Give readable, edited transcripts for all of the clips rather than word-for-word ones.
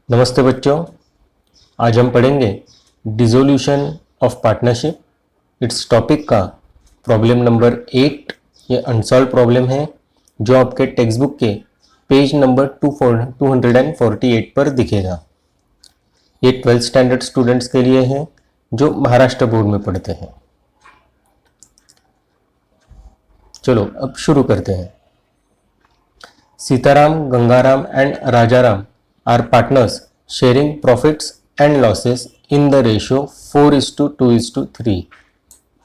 नमस्ते बच्चों, आज हम पढ़ेंगे dissolution of partnership. It's topic का प्रॉब्लम नंबर 8 ये अनसॉल्व प्रॉब्लम है जो आपके टेक्स्ट बुक के पेज नंबर 248 पर दिखेगा। ये 12th स्टैंडर्ड स्टूडेंट्स के लिए है जो महाराष्ट्र बोर्ड में पढ़ते हैं। चलो अब शुरू करते हैं। Sitaram, Gangaram and Rajaram are partners sharing profits and losses in the ratio 4:2:3।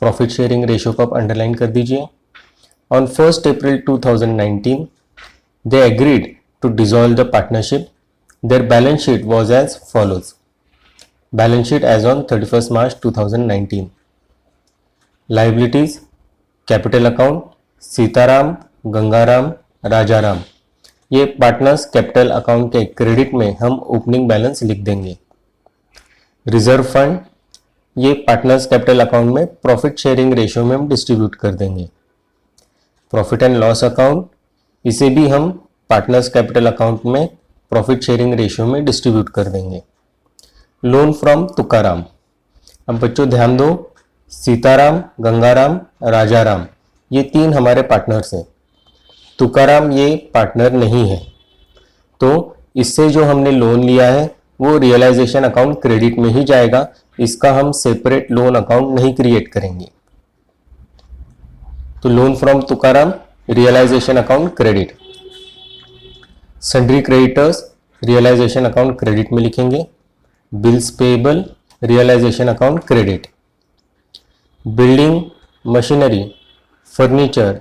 Profit sharing ratio को आप अंडरलाइन कर दीजिए। On 1st April 2019, they agreed to dissolve the partnership. Their balance sheet was as follows. Balance sheet as on 31st March 2019. Liabilities, capital account, Sitaram, Gangaram, Rajaram. ये partners capital account के credit में हम opening balance लिख देंगे। Reserve fund, ये partners capital account में profit sharing ratio में हम डिस्ट्रीब्यूट कर देंगे। प्रॉफिट एंड लॉस अकाउंट, इसे भी हम पार्टनर्स कैपिटल अकाउंट में प्रॉफिट शेयरिंग रेशियो में डिस्ट्रीब्यूट कर देंगे। लोन फ्रॉम तुकाराम, अब बच्चों ध्यान दो, सीताराम, गंगाराम, राजाराम ये तीन हमारे पार्टनर्स हैं। तुकाराम ये पार्टनर नहीं है, तो इससे जो हमने लोन लिया है वो रियलाइजेशन अकाउंट क्रेडिट में ही जाएगा। इसका हम सेपरेट लोन अकाउंट नहीं क्रिएट करेंगे। तो loan from Tukaram, realisation account credit. Sundry creditors, realisation account credit में लिखेंगे। Bills payable, realisation account credit. Building, machinery, furniture,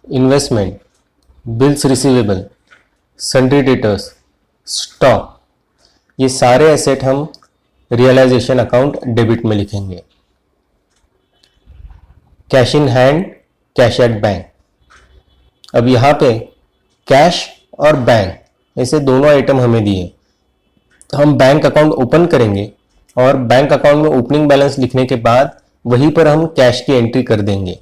investment, bills receivable, sundry debtors, stock, ये सारे एसेट हम रियलाइजेशन अकाउंट डेबिट में लिखेंगे। Cash in hand, cash at bank, अब यहां पे कैश और बैंक ऐसे दोनों आइटम हमें दिए, तो हम बैंक अकाउंट ओपन करेंगे और बैंक अकाउंट में ओपनिंग बैलेंस लिखने के बाद वहीं पर हम कैश की एंट्री कर देंगे।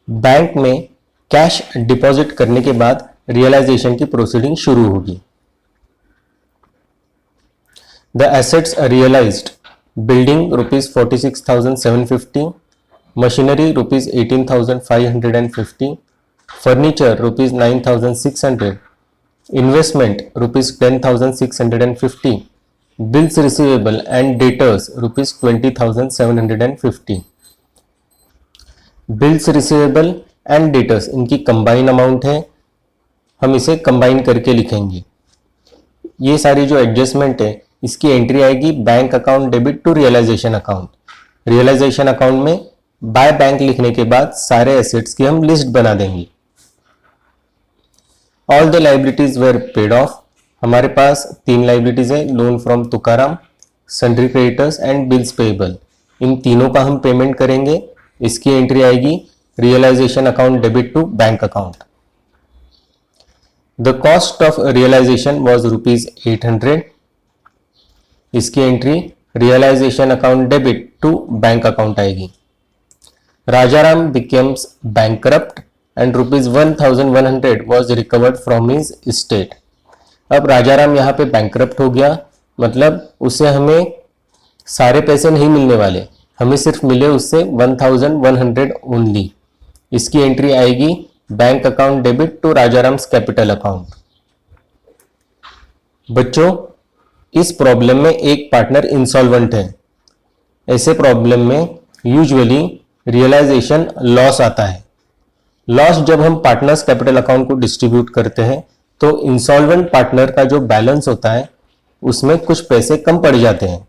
बैंक में कैश डिपॉजिट करने के बाद रियलाइजेशन की प्रोसीडिंग शुरू होगी। The assets realised, building ₹46,750, machinery ₹18,550, furniture ₹9,600, investment ₹10,650, bills receivable and debtors ₹20,750। Bills receivable and debtors इनकी कंबाइन अमाउंट है, हम इसे कंबाइन करके लिखेंगे। ये सारी जो एडजस्टमेंट है इसकी एंट्री आएगी bank account debit to realisation account. Realisation account में बाय बैंक लिखने के बाद सारे एसेट्स की हम लिस्ट बना देंगे। All the liabilities were paid off, हमारे पास तीन लाइबिलिटीज है, loan from Tukaram, sundry creditors and bills payable. इन तीनों का हम पेमेंट करेंगे। इसकी एंट्री आएगी realisation account debit to bank account. The cost of realisation was ₹800, इसकी entry realisation account debit to bank account आएगी। Rajaram becomes bankrupt and ₹1,100 was recovered from his estate. अब राजाराम यहाँ पे बैंकरप्ट हो गया, मतलब उसे हमें सारे पैसे नहीं मिलने वाले, हमें सिर्फ मिले उससे 1,100 ओनली। इसकी एंट्री आएगी bank account debit to Rajaram's capital account. बच्चों इस प्रॉब्लम में एक पार्टनर इंसॉल्वेंट है। ऐसे प्रॉब्लम में यूजुअली रियलाइजेशन लॉस आता है। लॉस जब हम पार्टनर्स कैपिटल अकाउंट को डिस्ट्रीब्यूट करते हैं तो इंसॉल्वेंट पार्टनर का जो बैलेंस होता है उसमें कुछ पैसे कम पड़ जाते हैं।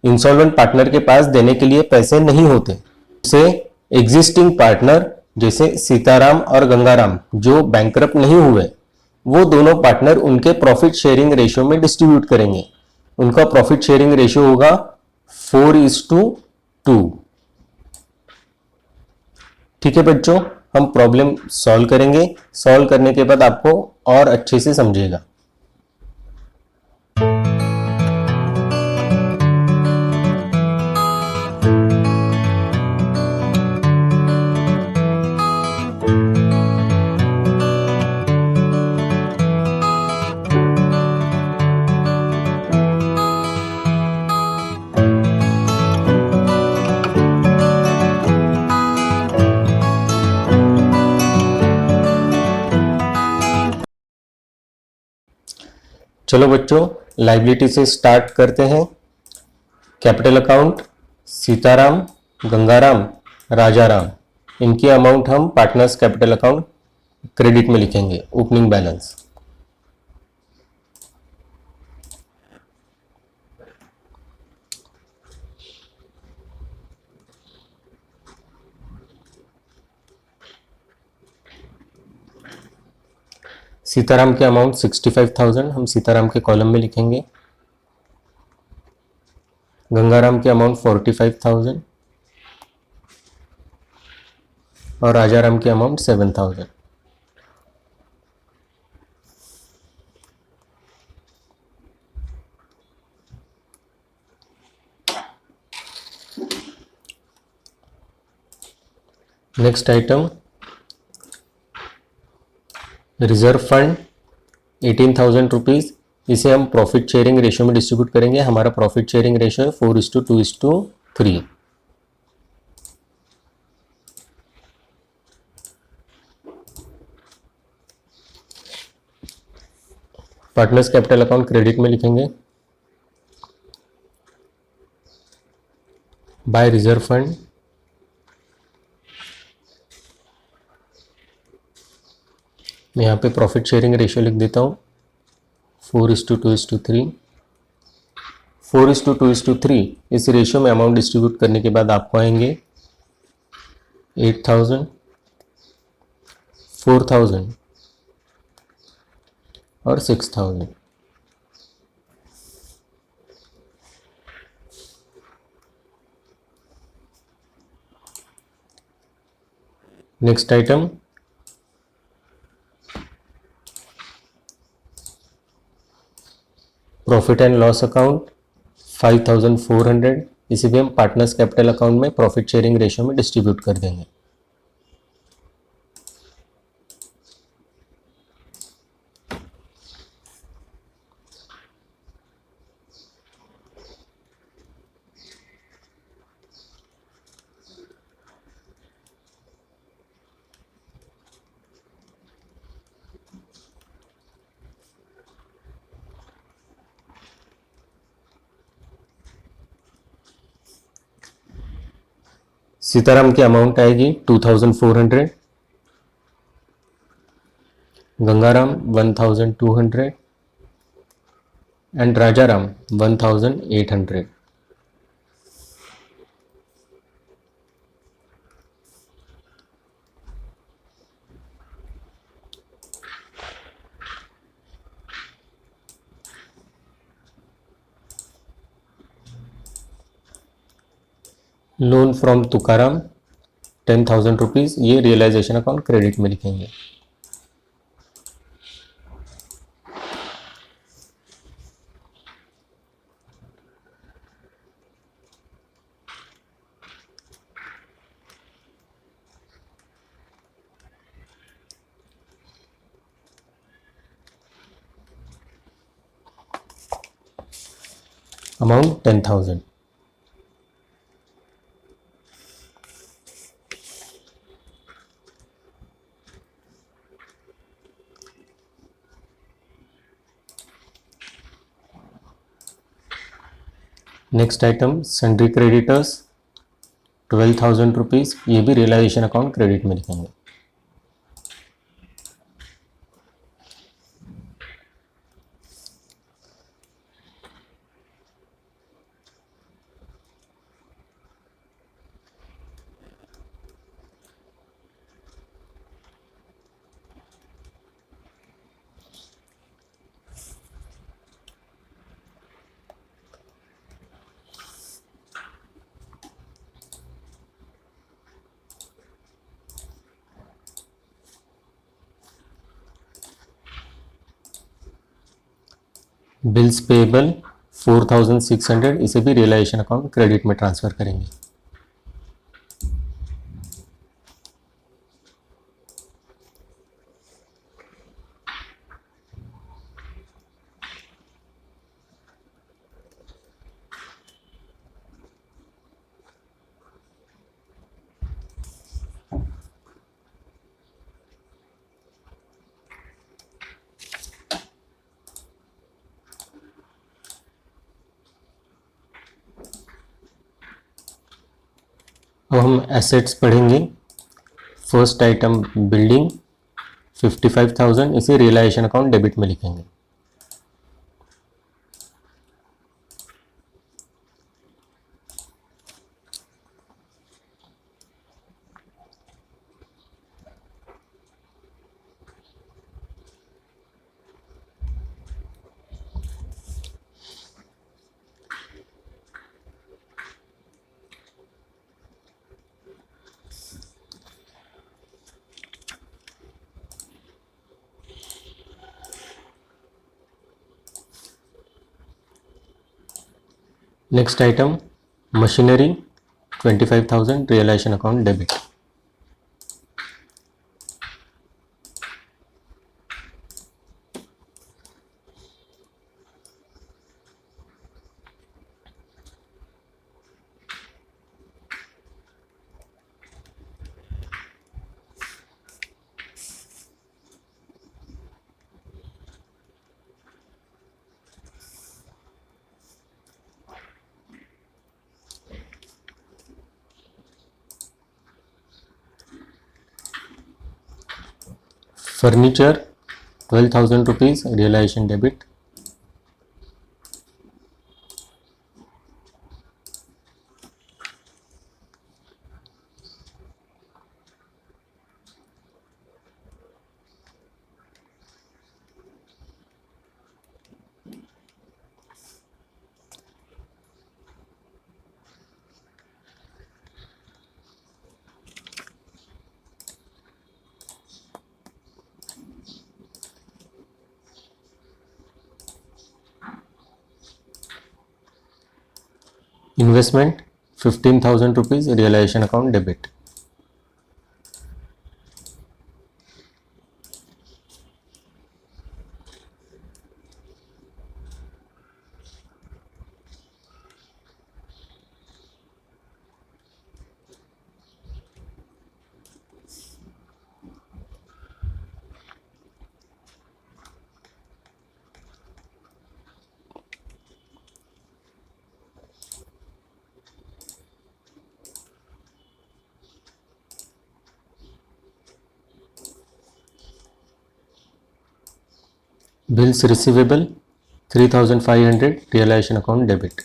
इंसॉल्वेंट पार्टनर के पास देने के लिए पैसे नहीं होते, उसे एग्जिस्टिंग पार्टनर जैसे सीताराम और गंगाराम जो बैंकरप्ट नहीं हुए वो दोनों पार्टनर उनके प्रॉफिट शेयरिंग रेशियो में डिस्ट्रीब्यूट करेंगे। उनका प्रॉफिट शेयरिंग रेशियो होगा 4:2। ठीक है बच्चों, हम प्रॉब्लम सॉल्व करेंगे। सॉल्व करने के बाद आपको और अच्छे से समझेगा। चलो बच्चों, लाइबिलिटी से स्टार्ट करते हैं। कैपिटल अकाउंट सीताराम, गंगाराम, राजाराम, इनकी अमाउंट हम पार्टनर्स कैपिटल अकाउंट क्रेडिट में लिखेंगे, ओपनिंग बैलेंस। सीताराम के अमाउंट 65,000 हम सीताराम के कॉलम में लिखेंगे। गंगाराम के अमाउंट 45,000 और राजाराम के amount 7,000। Next item, reserve fund 18,000 rupees, इसे हम प्रॉफिट शेयरिंग रेशियो में डिस्ट्रीब्यूट करेंगे। हमारा प्रॉफिट शेयरिंग रेशियो है 4:2:3। पार्टनर्स कैपिटल अकाउंट क्रेडिट में लिखेंगे बाय रिजर्व फंड। मैं यहाँ पे प्रॉफिट शेयरिंग रेशियो लिख देता हूँ 4:2:3। 4:2:3 इस रेशियो में अमाउंट डिस्ट्रीब्यूट करने के बाद आपको आएंगे 8,000, 4,000 और 6,000। Next item, profit and loss account 5,400, इसे भी हम पार्टनर्स कैपिटल अकाउंट में प्रॉफिट शेयरिंग रेशियो में डिस्ट्रीब्यूट कर देंगे। सीताराम की अमाउंट आएगी 2,400, Gangaram 1,200 and Rajaram 1,800। Loan from Tukaram 10,000 rupees, ये रियलाइजेशन अकाउंट क्रेडिट में लिखेंगे। Amount 10,000। Next item, sundry creditors 12,000 rupees, ये भी रियलाइजेशन अकाउंट क्रेडिट में लिखेंगे। बिल्स पेएबल 4,600, इसे भी रियलाइजेशन अकाउंट क्रेडिट में ट्रांसफ़र करेंगे। अब हम एसेट्स पढ़ेंगे। फर्स्ट आइटम बिल्डिंग 55,000, इसे रियलाइजेशन अकाउंट डेबिट में लिखेंगे। Next item machinery 25,000, realisation account debit. Furniture 12,000 rupees, realisation debit. Investment 15,000 rupees, realisation account debit. Bills receivable 3,500, realisation account debit.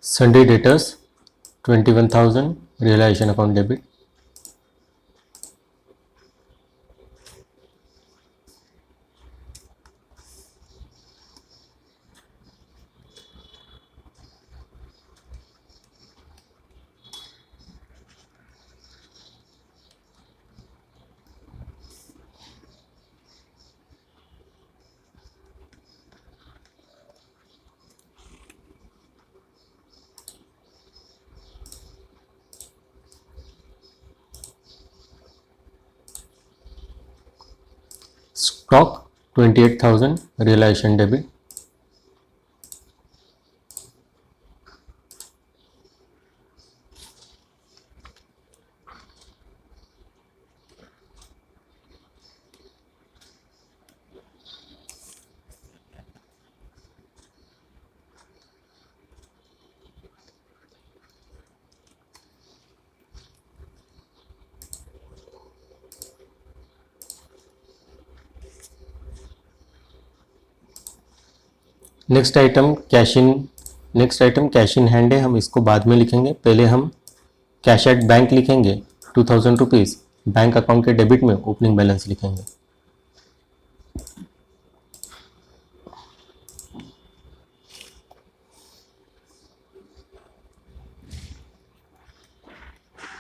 Sundry debtors 21,000, realization account debit. Stock 28,000, realization debit. Next item cash in hand है, हम इसको बाद में लिखेंगे। पहले हम cash at bank लिखेंगे 2,000 rupees, bank account के डेबिट में ओपनिंग बैलेंस लिखेंगे।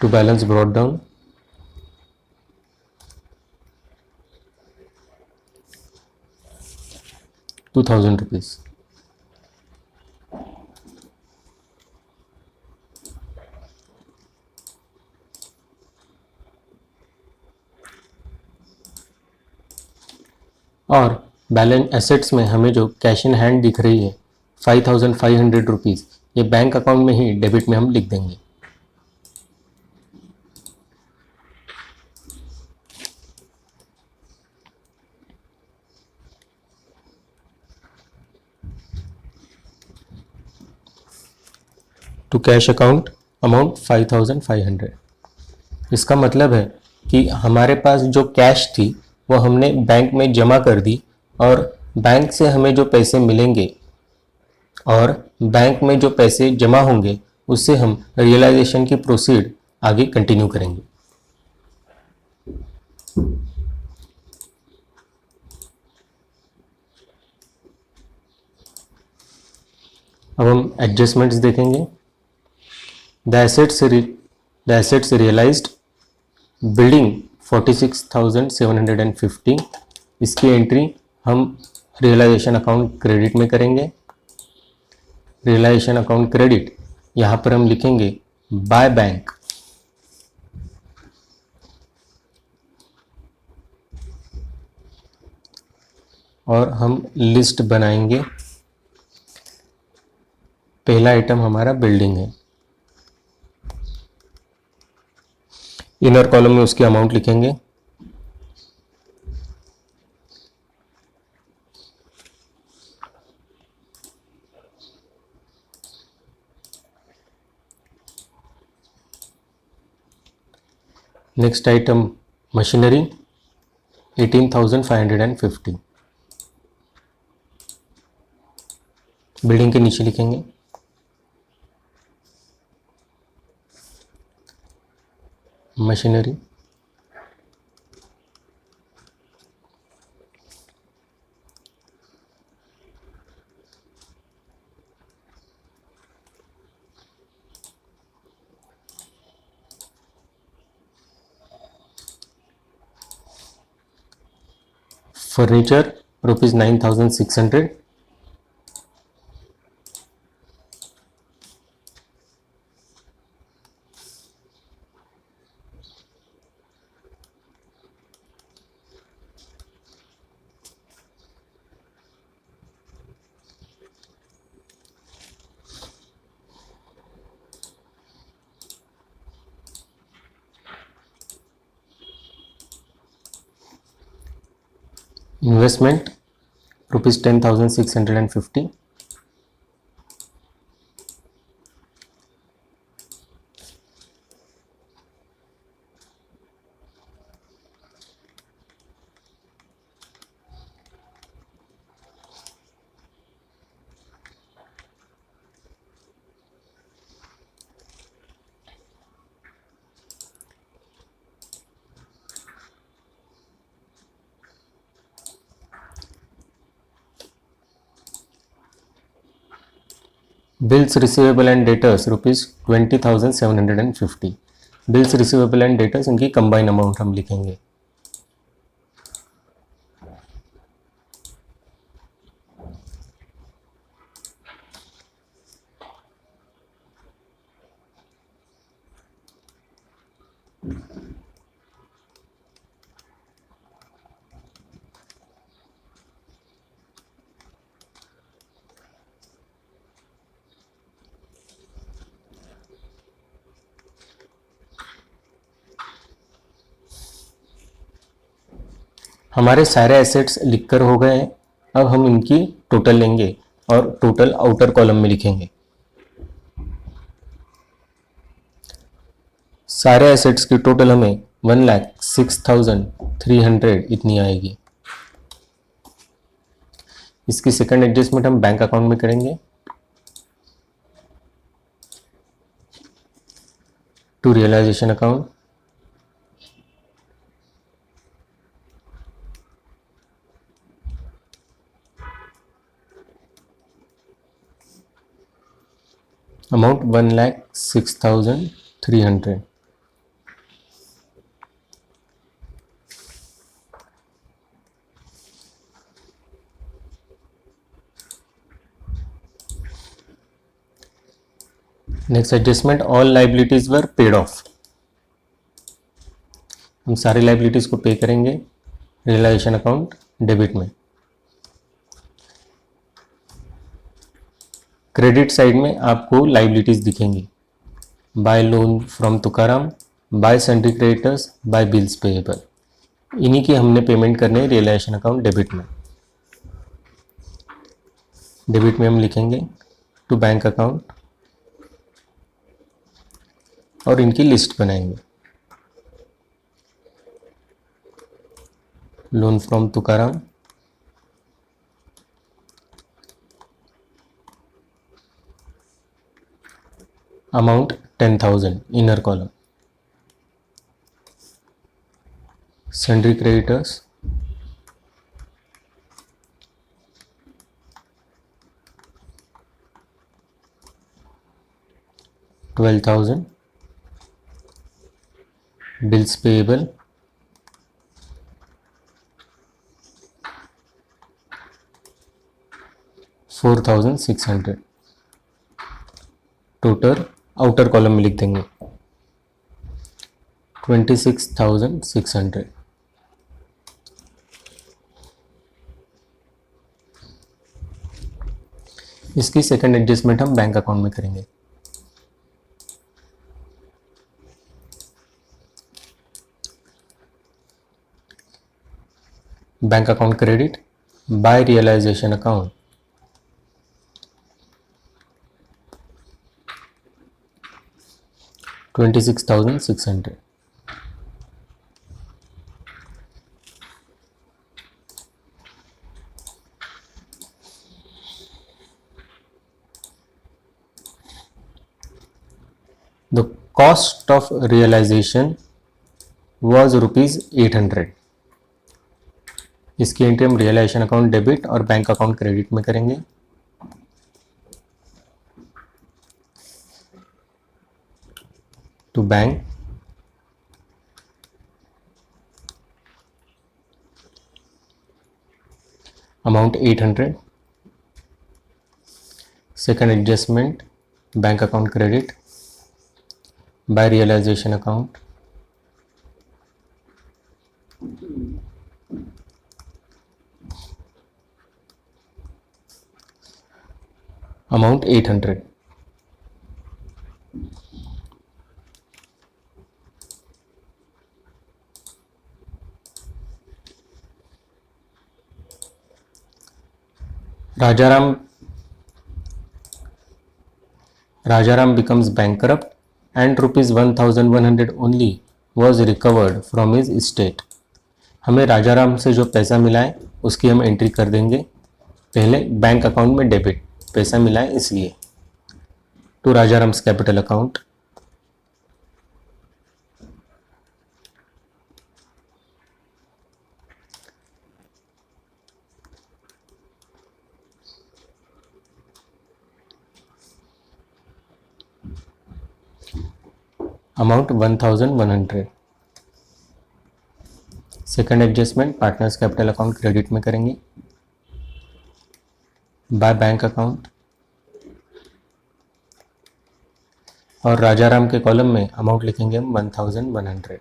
To balance brought down 2,000 rupees. और बैलेंस एसेट्स में हमें जो कैश इन हैंड दिख रही है 5500 रुपीज़, ये बैंक अकाउंट में ही डेबिट में हम लिख देंगे। To cash account amount 5500। इसका मतलब है कि हमारे पास जो कैश थी वो हमने बैंक में जमा कर दी और बैंक से हमें जो पैसे मिलेंगे और बैंक में जो पैसे जमा होंगे उससे हम रियलाइजेशन की प्रोसीड आगे कंटिन्यू करेंगे। अब हम एडजस्टमेंट्स देखेंगे। द एसेट्स रियलाइज्ड बिल्डिंग 46,750, इसकी एंट्री हम रियलाइजेशन अकाउंट क्रेडिट में करेंगे। रियलाइजेशन अकाउंट क्रेडिट, यहाँ पर हम लिखेंगे बाय बैंक, और हम लिस्ट बनाएंगे। पहला आइटम हमारा बिल्डिंग है, इनर कॉलम में उसकी अमाउंट लिखेंगे। नेक्स्ट आइटम मशीनरी 18,550, बिल्डिंग के नीचे लिखेंगे। Machinery furniture ₹9,600, investment ₹10,650, bills receivable and debtors ₹20,750, bills receivable and debtors इनकी कंबाइन अमाउंट हम लिखेंगे। हमारे सारे एसेट्स लिखकर हो गए हैं। अब हम इनकी टोटल लेंगे और टोटल आउटर कॉलम में लिखेंगे। सारे एसेट्स की टोटल हमें 1,06,300 इतनी आएगी। इसकी सेकंड एडजस्टमेंट हम बैंक अकाउंट में करेंगे। To realisation account, amount 1,06,300। Next adjustment, all liabilities were paid off, हम सारी लाइबिलिटीज को पे करेंगे रियलाइजेशन अकाउंट डेबिट में। क्रेडिट साइड में आपको लाइबिलिटीज दिखेंगी, by loan from Tukaram, by sundry creditors, by bills payable. इन्हीं की हमने पेमेंट करने रियलाइजेशन अकाउंट डेबिट में। डेबिट में हम लिखेंगे टू बैंक अकाउंट और इनकी लिस्ट बनाएंगे। Loan from Tukaram, amount 10,000 inner column. Sundry creditors, $12,000, bills payable, $4,600। Total outer column में लिख देंगे 26,600। इसकी सेकंड एडजस्टमेंट हम बैंक अकाउंट में करेंगे। Bank account credit by realisation account, $26,600। The cost of realization was ₹800। इसकी एंट्री हम रियलाइजेशन अकाउंट डेबिट और बैंक अकाउंट क्रेडिट में करेंगे। To bank, amount 800। Second adjustment bank account credit by realisation account, amount 800। Rajaram becomes bankrupt and ₹1,100 only was recovered from his estate। हमें राजाराम से जो पैसा मिला है उसकी हम एंट्री कर देंगे। पहले बैंक अकाउंट में डेबिट, पैसा मिला है इसलिए, to Rajaram's capital account, amount 1,100। Second adjustment partners capital account credit में करेंगे बाय बैंक अकाउंट, और राजाराम के कॉलम में अमाउंट लिखेंगे हम 1,100।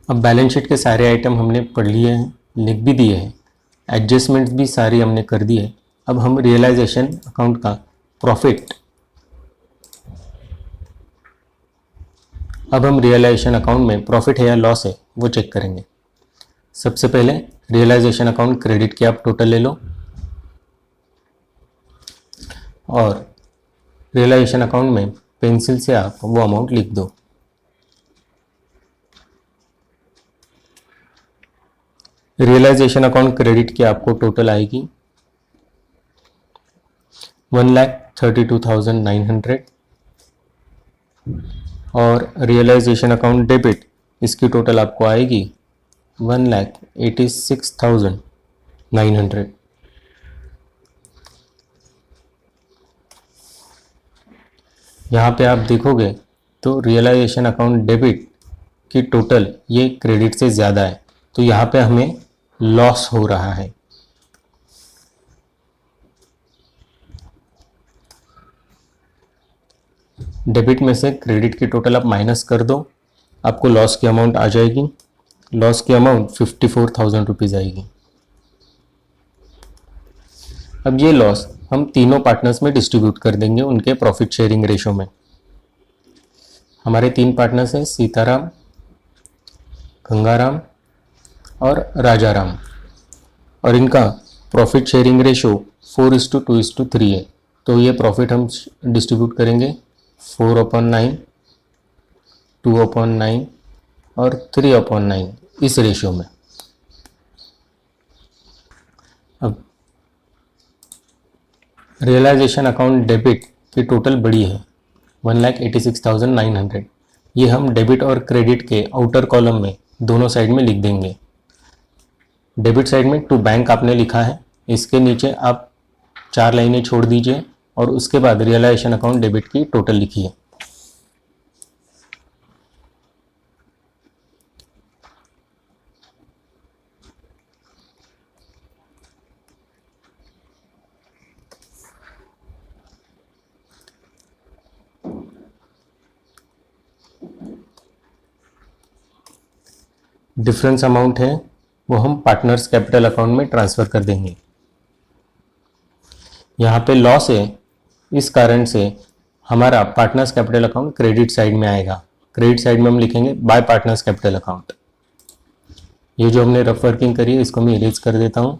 अब बैलेंस शीट के सारे आइटम हमने पढ़ लिए हैं, लिख भी दिए हैं, एडजस्टमेंट्स भी सारी हमने कर दिए। अब हम रियलाइजेशन अकाउंट का प्रॉफिट, अब हम रियलाइजेशन अकाउंट में प्रॉफिट है या लॉस है वो चेक करेंगे। सबसे पहले रियलाइजेशन अकाउंट क्रेडिट की आप टोटल ले लो और रियलाइजेशन अकाउंट में पेंसिल से आप वो अमाउंट लिख दो। रियलाइजेशन अकाउंट क्रेडिट की आपको टोटल आएगी 1,32,900 और रियलाइजेशन अकाउंट डेबिट इसकी टोटल आपको आएगी 1,86,900। यहाँ पे आप देखोगे तो रियलाइजेशन अकाउंट डेबिट की टोटल ये क्रेडिट से ज़्यादा है, तो यहाँ पे हमें लॉस हो रहा है। डेबिट में से क्रेडिट की टोटल आप माइनस कर दो, आपको लॉस की अमाउंट आ जाएगी। लॉस की अमाउंट 54,000 रुपीज़ आएगी। अब ये लॉस हम तीनों पार्टनर्स में डिस्ट्रीब्यूट कर देंगे उनके प्रॉफिट शेयरिंग रेशो में। हमारे 3 पार्टनर्स हैं, सीताराम, गंगाराम और राजाराम, और इनका प्रॉफिट शेयरिंग रेशो 4:2:3 है। तो ये प्रॉफिट हम डिस्ट्रीब्यूट करेंगे 4/9, 2/9 और 3/9 इस रेशियो में। अब रियलाइजेशन अकाउंट डेबिट की टोटल बड़ी है 1,86,900। ये हम डेबिट और क्रेडिट के आउटर कॉलम में दोनों साइड में लिख देंगे। डेबिट साइड में टू बैंक आपने लिखा है, इसके नीचे आप 4 लाइनें छोड़ दीजिए और उसके बाद रियलाइजेशन अकाउंट डेबिट की टोटल लिखिए। डिफरेंस अमाउंट है वो हम पार्टनर्स कैपिटल अकाउंट में ट्रांसफ़र कर देंगे। यहाँ पे लॉस है, इस कारण से हमारा partners capital account credit side में आएगा। क्रेडिट साइड में हम लिखेंगे बाय पार्टनर्स कैपिटल अकाउंट। ये जो हमने रफ वर्किंग करी है इसको मैं इरेज कर देता हूँ।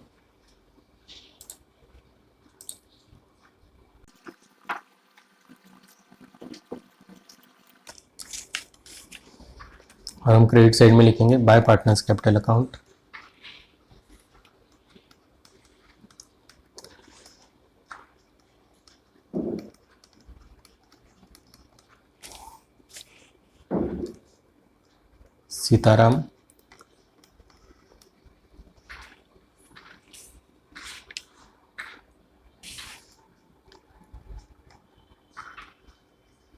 और हम क्रेडिट साइड में लिखेंगे bye partners capital account. Sitaram,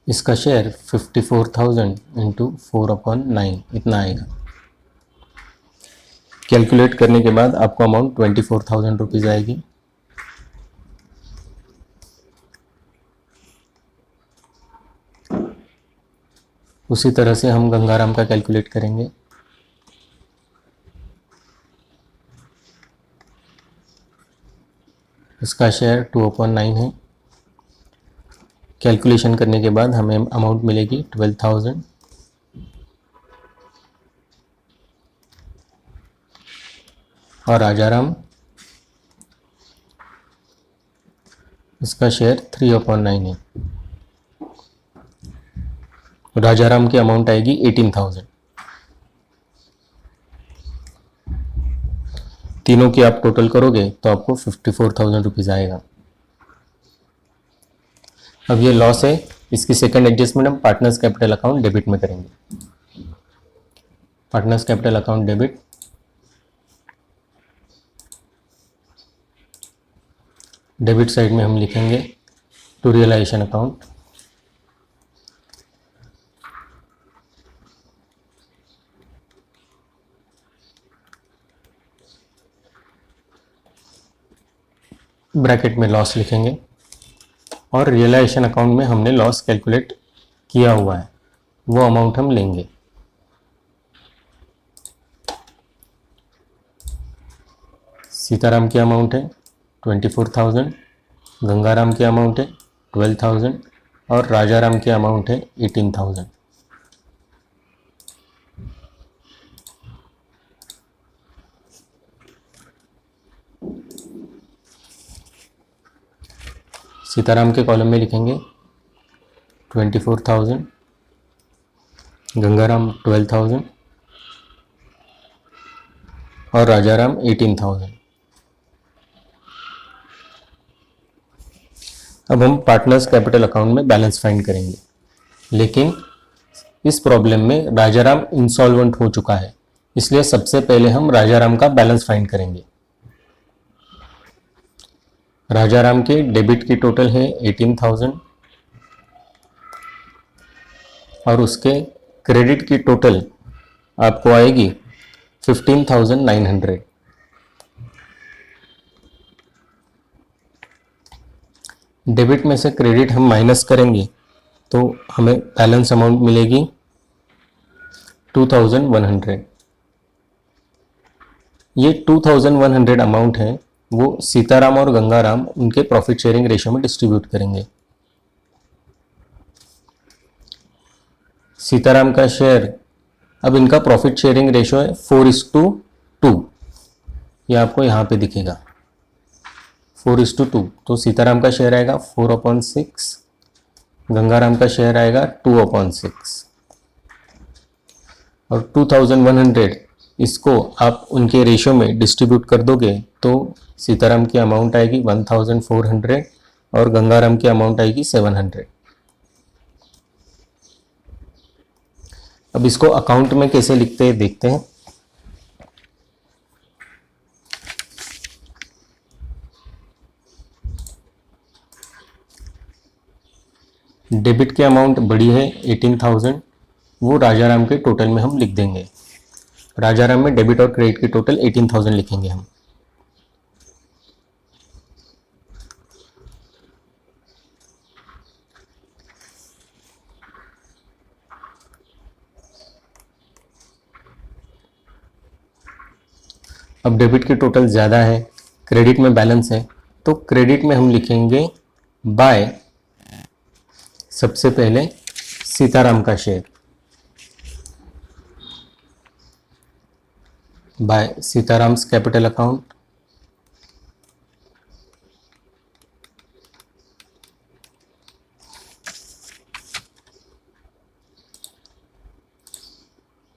इसका शेयर 54,000 इंटू 4/9 इतना आएगा। कैलकुलेट करने के बाद आपको अमाउंट 24,000 रुपीज़ आएगी। उसी तरह से हम गंगाराम का कैलकुलेट करेंगे। इसका शेयर 2/9 है। कैलकुलेशन करने के बाद हमें अमाउंट मिलेगी 12,000। और राजाराम, इसका शेयर 3/9 है। राजाराम की अमाउंट आएगी 18,000। तीनों की आप टोटल करोगे तो आपको 54,000 रुपीज़ आएगा। अब ये लॉस है, इसकी सेकंड एडजस्टमेंट हम पार्टनर्स कैपिटल अकाउंट डेबिट में करेंगे। Partners capital account debit, debit side में हम लिखेंगे टू रियलाइजेशन अकाउंट। ब्रैकेट में लॉस लिखेंगे और रियलाइजेशन अकाउंट में हमने लॉस कैलकुलेट किया हुआ है वो अमाउंट हम लेंगे। सीताराम की अमाउंट है 24,000, गंगाराम की अमाउंट है 12,000 और राजाराम की अमाउंट है 18,000। सीताराम के कॉलम में लिखेंगे 24,000, गंगाराम 12,000 और राजाराम 18,000। अब हम पार्टनर्स कैपिटल अकाउंट में बैलेंस फाइंड करेंगे, लेकिन इस प्रॉब्लम में राजाराम इंसॉल्वेंट हो चुका है, इसलिए सबसे पहले हम राजाराम का बैलेंस फाइंड करेंगे। राजाराम के डेबिट की टोटल है 18,000 और उसके क्रेडिट की टोटल आपको आएगी 15,900। डेबिट में से क्रेडिट हम माइनस करेंगे तो हमें बैलेंस अमाउंट मिलेगी 2100। ये 2100 अमाउंट है वो सीताराम और गंगाराम उनके प्रॉफिट शेयरिंग रेशियो में डिस्ट्रीब्यूट करेंगे। सीताराम का शेयर, अब इनका प्रॉफिट शेयरिंग रेशियो है 4:2, ये आपको यहाँ पे दिखेगा 4:2। तो सीताराम का शेयर आएगा 4/6, गंगाराम का शेयर आएगा 2/6। और 2100 इसको आप उनके रेशियो में डिस्ट्रीब्यूट कर दोगे तो सीताराम की अमाउंट आएगी 1400 और गंगाराम की अमाउंट आएगी 700। अब इसको अकाउंट में कैसे लिखते हैं देखते हैं। डेबिट की अमाउंट बड़ी है 18,000, वो राजाराम के टोटल में हम लिख देंगे। राजाराम में डेबिट और क्रेडिट की टोटल 18,000 लिखेंगे हम। अब डेबिट की टोटल ज़्यादा है, क्रेडिट में बैलेंस है, तो क्रेडिट में हम लिखेंगे बाय सबसे पहले सीताराम का share, by Sitaram's capital account.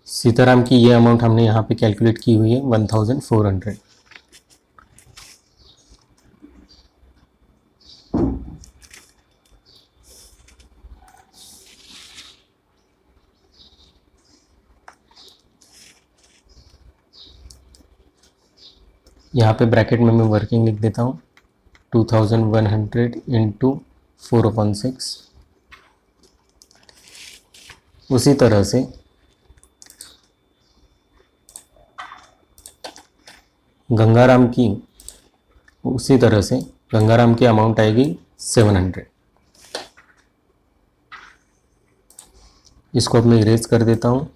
Sitaram की ये अमाउंट हमने यहाँ पे कैलकुलेट की हुई है 1400। यहाँ पे ब्रैकेट में मैं वर्किंग लिख देता हूँ 2100 इंटू 4/6। उसी तरह से गंगाराम की अमाउंट आएगी 700। इसको अब मैं इरेज कर देता हूँ।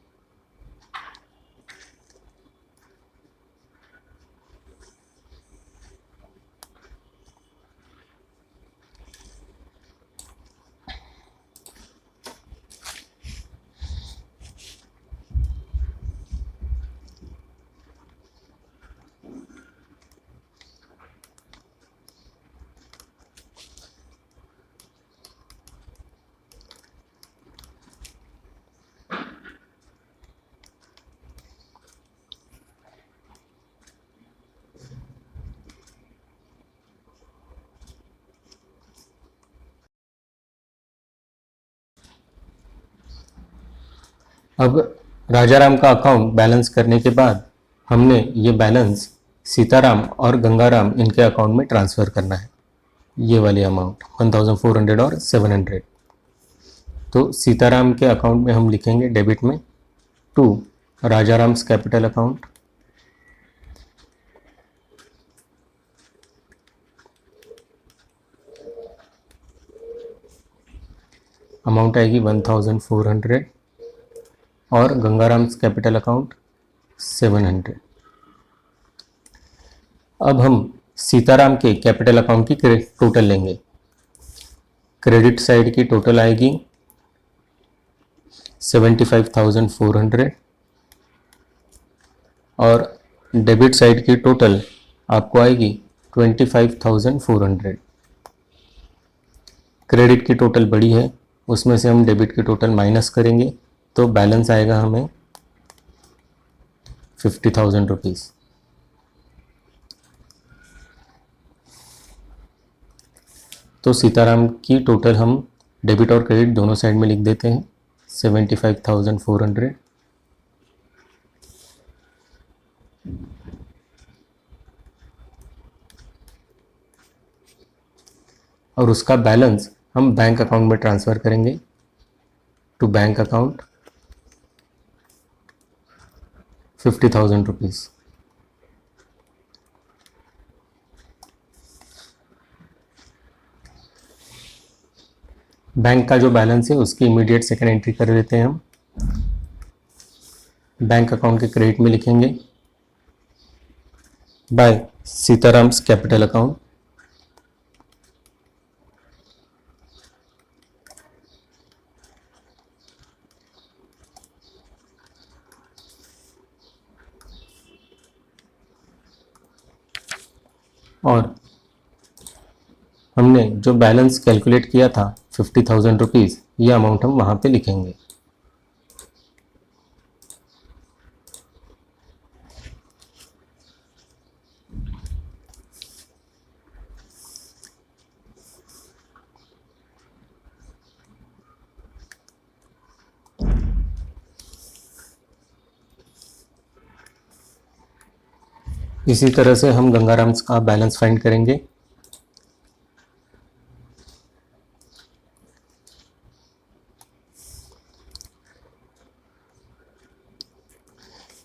अब राजाराम का अकाउंट बैलेंस करने के बाद हमने ये बैलेंस सीताराम और गंगाराम इनके अकाउंट में ट्रांसफ़र करना है, ये वाली अमाउंट 1400 और 700। तो सीताराम के अकाउंट में हम लिखेंगे डेबिट में to Rajaram's capital account, amount आएगी 1400 और गंगाराम्स कैपिटल अकाउंट 700। अब हम सीताराम के कैपिटल अकाउंट की टोटल लेंगे। क्रेडिट साइड की टोटल आएगी 75,400 और डेबिट साइड की टोटल आपको आएगी 25,400। क्रेडिट की टोटल बड़ी है, उसमें से हम डेबिट की टोटल माइनस करेंगे तो बैलेंस आएगा हमें 50,000 रुपीज़। तो सीताराम की टोटल हम डेबिट और क्रेडिट दोनों साइड में लिख देते हैं 75,400 और उसका बैलेंस हम बैंक अकाउंट में ट्रांसफ़र करेंगे to bank account 50,000 rupees. Bank का जो बैलेंस है उसकी इमीडिएट सेकंड एंट्री कर देते हैं हम। बैंक अकाउंट के क्रेडिट में लिखेंगे बाय सीताराम्स कैपिटल अकाउंट। और हमने जो बैलेंस कैलकुलेट किया था 50,000 रुपीज़, ये अमाउंट हम वहाँ पे लिखेंगे। इसी तरह से हम गंगाराम्स का बैलेंस फाइंड करेंगे।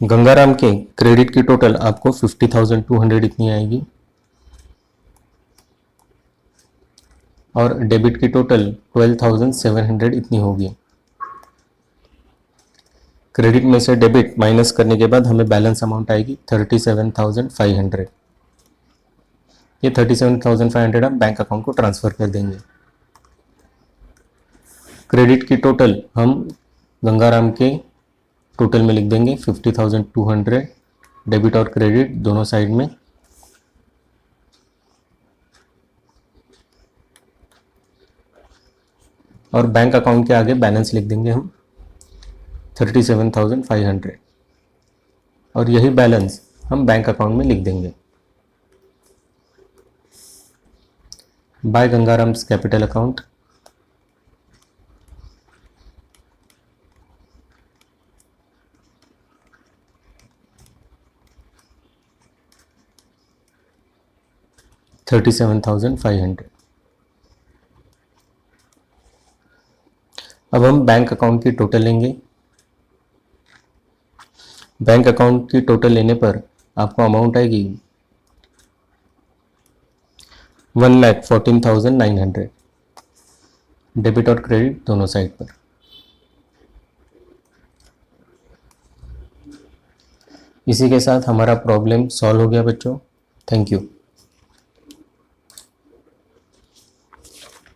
गंगाराम के क्रेडिट की टोटल आपको 50,200 इतनी आएगी और डेबिट की टोटल 12,700 इतनी होगी। क्रेडिट में से डेबिट माइनस करने के बाद हमें बैलेंस अमाउंट आएगी 37,500। ये 37,500 हम बैंक अकाउंट को ट्रांसफ़र कर देंगे। क्रेडिट की टोटल हम गंगाराम के टोटल में लिख देंगे 50,200, डेबिट और क्रेडिट दोनों साइड में। और बैंक अकाउंट के आगे बैलेंस लिख देंगे हम 37,500 और यही बैलेंस हम बैंक अकाउंट में लिख देंगे बाय गंगाराम्स कैपिटल अकाउंट। $37,500। अब हम बैंक अकाउंट की टोटल लेंगे। बैंक अकाउंट की टोटल लेने पर आपको अमाउंट आएगी 1,14,900, डेबिट और क्रेडिट दोनों साइड पर। इसी के साथ हमारा प्रॉब्लम सॉल्व हो गया बच्चों। Thank you.